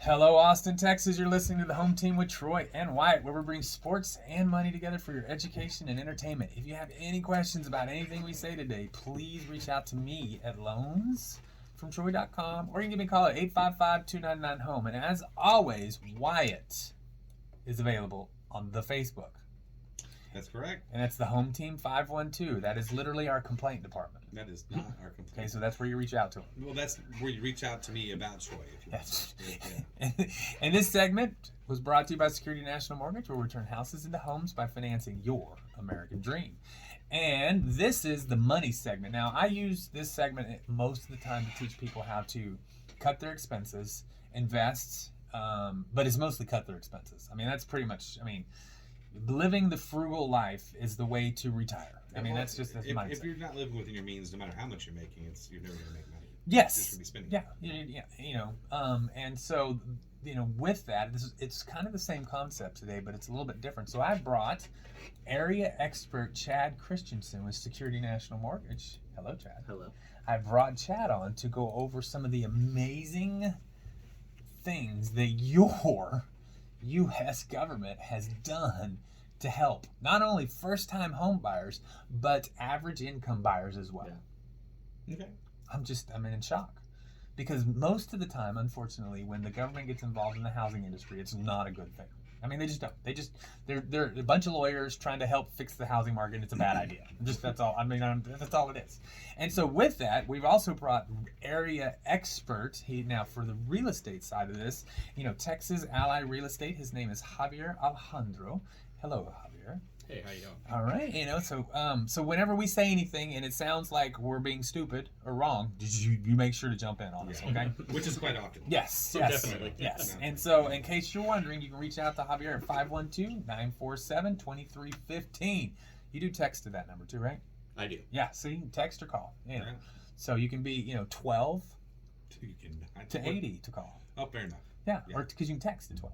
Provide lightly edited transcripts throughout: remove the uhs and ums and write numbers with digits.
Hello, Austin, Texas. You're listening to the Home Team with Troy and Wyatt, where we bring sports and money together for your education and entertainment. If you have any questions about anything we say today, please reach out to me at loansfromtroy.com, or you can give me a call at 855-299-HOME. And as always, Wyatt is available on the Facebook. That's correct. And it's the Home Team 512. That is literally our complaint department. That is not our complaint. Okay, so that's where you reach out to them. Well, that's where you reach out to me about Troy. If you Yes. want. And this segment was brought to you by Security National Mortgage, where we turn houses into homes by financing your American dream. And this is the money segment. Now, I use this segment most of the time to teach people how to cut their expenses, invest, but it's mostly cut their expenses. I mean, that's pretty much, living the frugal life is the way to retire. That's just the mindset. If you're not living within your means, no matter how much you're making, you're never going to make money. Yes. You're just going to be spending. And so, with that, it's kind of the same concept today, but it's a little bit different. So I brought area expert Chad Christensen with Security National Mortgage. Hello, Chad. Hello. I brought Chad on to go over some of the amazing things that your U.S. government has done to help not only first-time home buyers, but average income buyers as well. Yeah. Okay. I'm in shock. Because most of the time, unfortunately, when the government gets involved in the housing industry, it's not a good thing. They just don't. They're a bunch of lawyers trying to help fix the housing market. And it's a bad idea. That's all. That's all it is. And so with that, we've also brought area expert. Now for the real estate side of this, Texas Ally Real Estate. His name is Javier Alexander. Hello, Javier. Hey, how you doing? All right, so whenever we say anything and it sounds like we're being stupid or wrong, you make sure to jump in on us, okay? Which is quite often. Yes, definitely. Yes. And so, in case you're wondering, you can reach out to Javier at 512-947-2315. You do text to that number too, right? I do. Yeah, so you can text or call. Yeah. So you can be, 12 to 80 to call. Oh, fair enough. Yeah. Or because you can text to 12.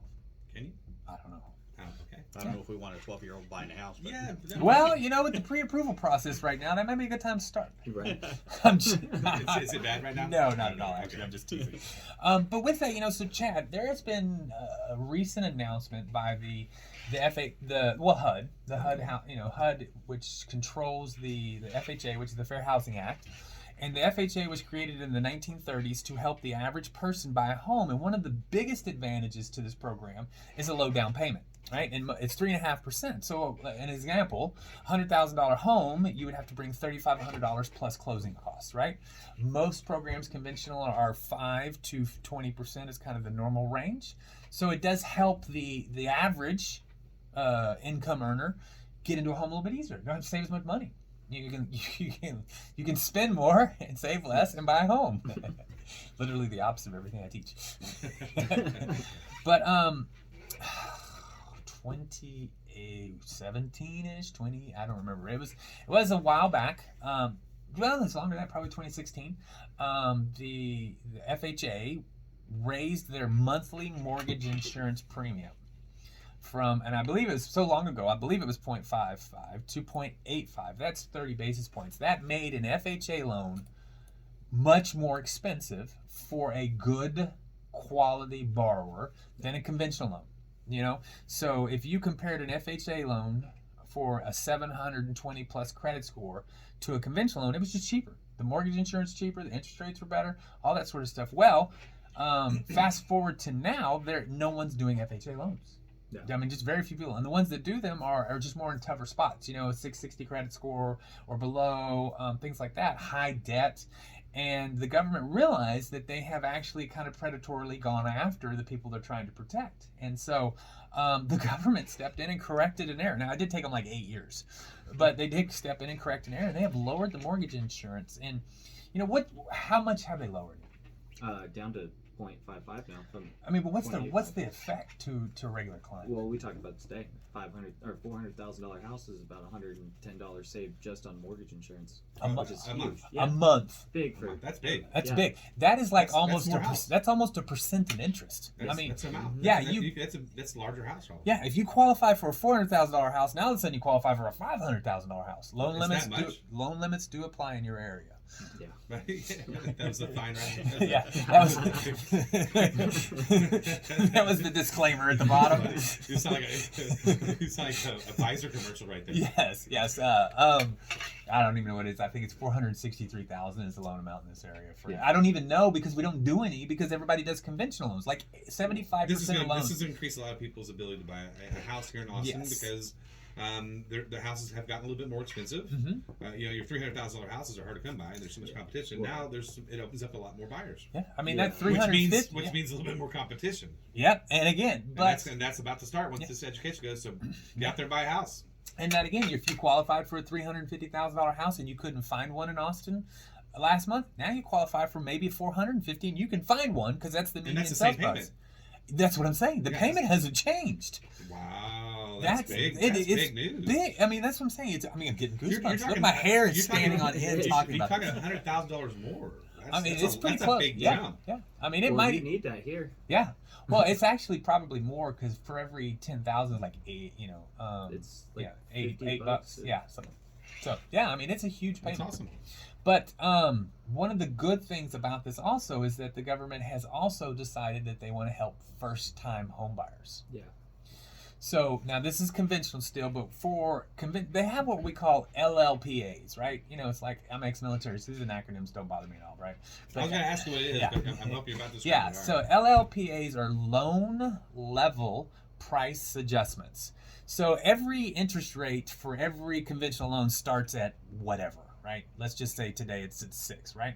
Can you? I don't know. Oh, okay. I don't know if we want a 12-year-old buying a house. But... Yeah. Well, with the pre-approval process right now, that might be a good time to start. Right. Is it bad right now? No, not at all. Actually, I'm just teasing. But with that, so Chad, there has been a recent announcement by the HUD, HUD, which controls the FHA, which is the Fair Housing Act. And the FHA was created in the 1930s to help the average person buy a home. And one of the biggest advantages to this program is a low down payment. Right, and it's 3.5%. So, an example, $100,000 home, you would have to bring $3,500 plus closing costs. Right, most programs conventional are 5 to 20% is kind of the normal range. So it does help the average income earner get into a home a little bit easier. You don't have to save as much money. You can spend more and save less and buy a home. Literally the opposite of everything I teach. But 2017-ish, 20, I don't remember. It was a while back. Well, it's longer than that, probably 2016. The FHA raised their monthly mortgage insurance premium from, and I believe it was so long ago, I believe it was 0.55 to 0.85. That's 30 basis points. That made an FHA loan much more expensive for a good quality borrower than a conventional loan. So if you compared an FHA loan for a 720 plus credit score to a conventional loan, it was just cheaper. The mortgage insurance cheaper, the interest rates were better, all that sort of stuff. Well, fast forward to now, no one's doing FHA loans. Yeah. Just very few people. And the ones that do them are just more in tougher spots, a 660 credit score or below, things like that, high debt. And the government realized that they have actually kind of predatorily gone after the people they're trying to protect. And so the government stepped in and corrected an error. Now, it did take them like 8 years, but they did step in and correct an error. And they have lowered the mortgage insurance. And, how much have they lowered it? Down to 0.55 now. But what's the effect to a regular client? Well, we talked about today. $500,000 or $400,000 house is about $110 saved just on mortgage insurance. A month. Which is huge. A month. Big for That's big. That's big. That is like that's almost a percent in interest. That's amount. Yeah, that's a larger house. Probably. Yeah, if you qualify for a $400,000 house, now all of a sudden you qualify for a $500,000 house. Loan limits do apply in your area. Yeah. That was a fine writing. Yeah, that was the disclaimer at the bottom. You sound like a Pfizer commercial right there. Yes. I don't even know what it is. I think it's 463,000 is the loan amount in this area. I don't even know because we don't do any because everybody does conventional loans. Like 75% of loans. This has increased a lot of people's ability to buy a house here in Austin because the houses have gotten a little bit more expensive. Mm-hmm. Your $300,000 houses are hard to come by, and there's so much competition. Now it opens up a lot more buyers. Yeah, I mean that 350, which means a little bit more competition. Yeah, and again, and that's about to start once this education goes. So get out there and buy a house. And that again, if you qualified for a $350,000 house and you couldn't find one in Austin last month, now you qualify for maybe $450, and you can find one because that's the median sales price. That's what I'm saying. The payment hasn't changed. Wow, that's big. It's big news. Big. I mean, that's what I'm saying. I'm getting goosebumps. Look, my hair is standing on end talking about it. You're talking $100,000 more. It's pretty close. That's a big jump. Yeah. I mean, it might. We need that here. Yeah. Well, it's actually probably more because for every 10,000, like $8. It's like $8. Yeah. Something. So yeah, I mean, it's a huge payment. That's awesome. But one of the good things about this also is that the government has also decided that they want to help first-time homebuyers. Yeah. So now this is conventional still, but they have what we call LLPAs, right? It's like I'm ex-military, so these acronyms don't bother me at all, right? But, I was going to ask you what it is, but I'm hoping about this. Yeah, so LLPAs are loan level price adjustments. So every interest rate for every conventional loan starts at whatever, right? Let's just say today it's at 6, right?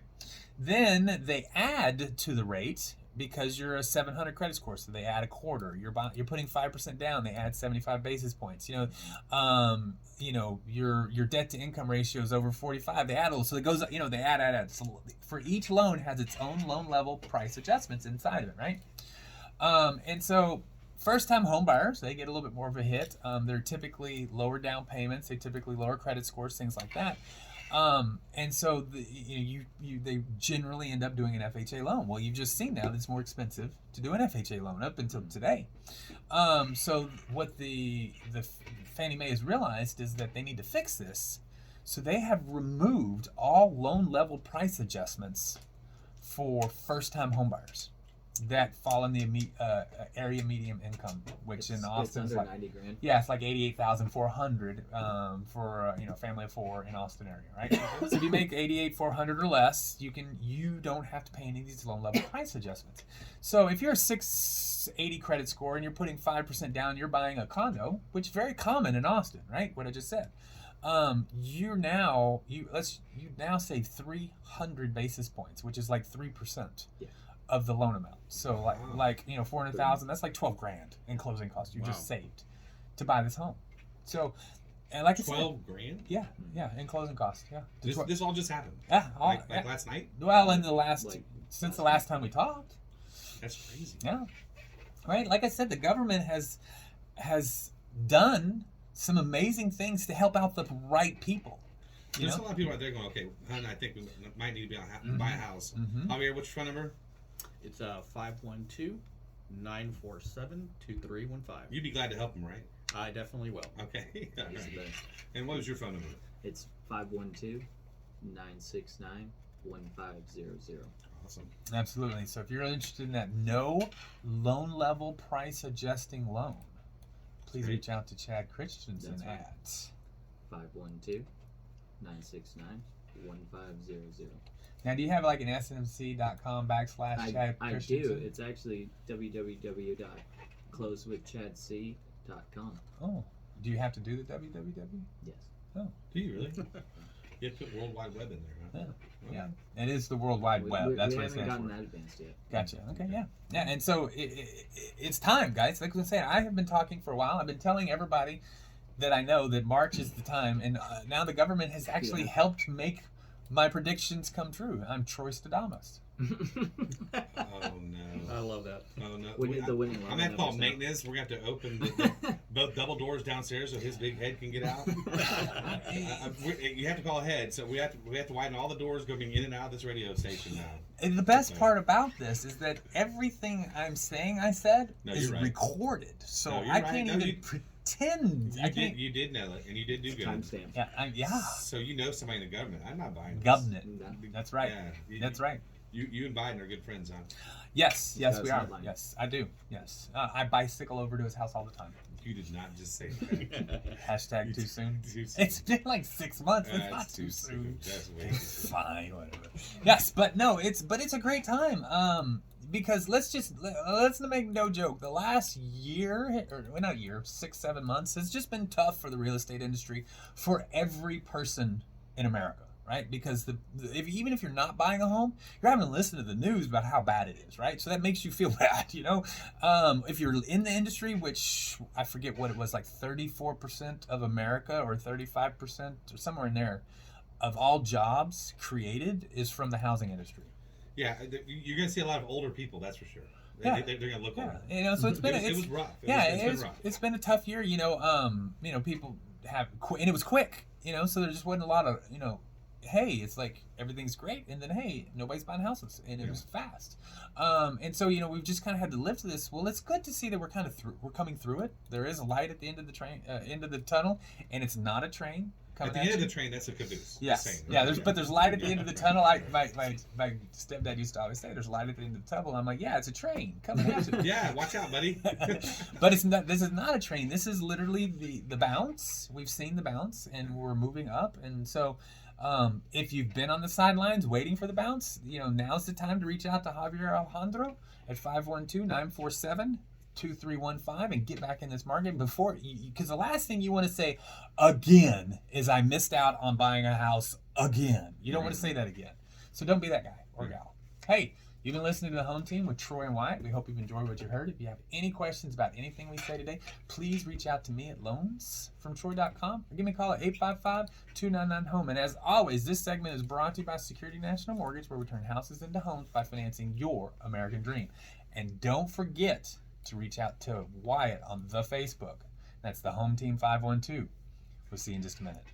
Then they add to the rate because you're a 700 credit score, so they add a quarter. You're putting 5% down, they add 75 basis points. Your debt to income ratio is over 45. They add a little, so it goes. They add. So for each loan has its own loan level price adjustments inside of it, right? And so first-time home buyers, they get a little bit more of a hit. They're typically lower down payments. They typically lower credit scores, things like that. And so they generally end up doing an FHA loan. Well, you've just seen now that it's more expensive to do an FHA loan up until today. So what the Fannie Mae has realized is that they need to fix this. So they have removed all loan level price adjustments for first-time homebuyers that fall in the area medium income, which in Austin is like $90,000. Yeah, it's like 88,400 for a family of 4 in Austin area, right? So if you make 88,400 or less, you don't have to pay any of these loan level price adjustments. So if you're a 680 credit score and you're putting 5% down, you're buying a condo, which is very common in Austin, right? What I just said. You now save 300 basis points, which is like 3%. Yeah. Of the loan amount. So like 400,000, that's like 12 grand in closing costs you just saved to buy this home. So, and like I said, 12 grand? Yeah, in closing costs. Yeah. This all just happened. Yeah, last night? Well, in the last since the last time we talked. That's crazy. Yeah. Right? Like I said, the government has done some amazing things to help out the right people. There's a lot of people out there going, okay, I think we might need to buy a house. Javier, what's your phone number? It's 512-947-2315. You'd be glad to help them, right? I definitely will. Okay. He's the best. And what was your phone number? It's 512-969-1500. Awesome. Absolutely. So if you're interested in that no loan level price adjusting loan, please reach out to Chad Christensen at 512-969-1500. Now, do you have like an smc.com / Chad I Christensen? do. It's actually www.closewithchadc.com. Oh, do you have to do the www? Yes. Oh, Do you really? You have to put World Wide Web in there, huh? yeah. It is the World Wide Web. That's what it stands for. We haven't gotten that advanced yet. Gotcha. Okay, yeah. And so it's time, guys. Like I was saying, I have been talking for a while. I've been telling everybody that I know that March is the time, and now the government has actually helped make my predictions come true. I'm Troy Stadamus. Oh no! I love that. Oh no! We need the winning line. I'm gonna call maintenance. We're gonna have to open both double doors downstairs so his big head can get out. You have to call ahead, so we have to widen all the doors going in and out of this radio station now. And the best part about this is that everything I'm saying I said is recorded, so I can't even tens. I can't. You did know it, and you did do good. Timestamp. Yeah. So you know somebody in the government. I'm not buying this. Government. No. That's right. Yeah, That's right. You and Biden are good friends, huh? Yes, He's got we his are. hotline. Yes, I do. Yes, I bicycle over to his house all the time. You did not just say that. Hashtag too soon. Too soon. It's been like 6 months. It's That's not too soon. That's way too soon. Fine, whatever. Yes, but no, it's a great time. Because let's make no joke. The last year, or well, not year, 6-7 months has just been tough for the real estate industry for every person in America. Right, because even if you're not buying a home, you're having to listen to the news about how bad it is, right? So that makes you feel bad, you know. If you're in the industry, which I forget what it was, like 34% of America or 35% or somewhere in there, of all jobs created is from the housing industry. Yeah, you're gonna see a lot of older people. That's for sure. Yeah. They're gonna look older. You know, so it's been It was rough. It's been a tough year, you know. People have and it was quick, you know, so there just wasn't a lot of, you know. Hey, it's like everything's great, and then hey, nobody's buying houses, and it was fast. And so, you know, we've just kind of had to live to this. Well, it's good to see that we're kind of we're coming through it. There is a light at the end of the train, end of the tunnel, and it's not a train coming At the end of the train, that's a caboose. Yes. Just saying. Yeah. There's light at the end of the tunnel. My stepdad used to always say, "There's light at the end of the tunnel." I'm like, yeah, it's a train coming at you. Yeah, watch out, buddy. But it's not. This is not a train. This is literally the bounce. We've seen the bounce, and we're moving up, and so. If you've been on the sidelines waiting for the bounce, you know, now's the time to reach out to Javier Alexander at 512-947-2315 and get back in this market before, because the last thing you want to say again is I missed out on buying a house again. You don't want to say that again. So don't be that guy or gal. Hey, you've been listening to the Home Team with Troy and Wyatt. We hope you've enjoyed what you heard. If you have any questions about anything we say today, please reach out to me at loansfromtroy.com or give me a call at 855-299-HOME. And as always, this segment is brought to you by Security National Mortgage, where we turn houses into homes by financing your American dream. And don't forget to reach out to Wyatt on the Facebook. That's the Home Team 512. We'll see you in just a minute.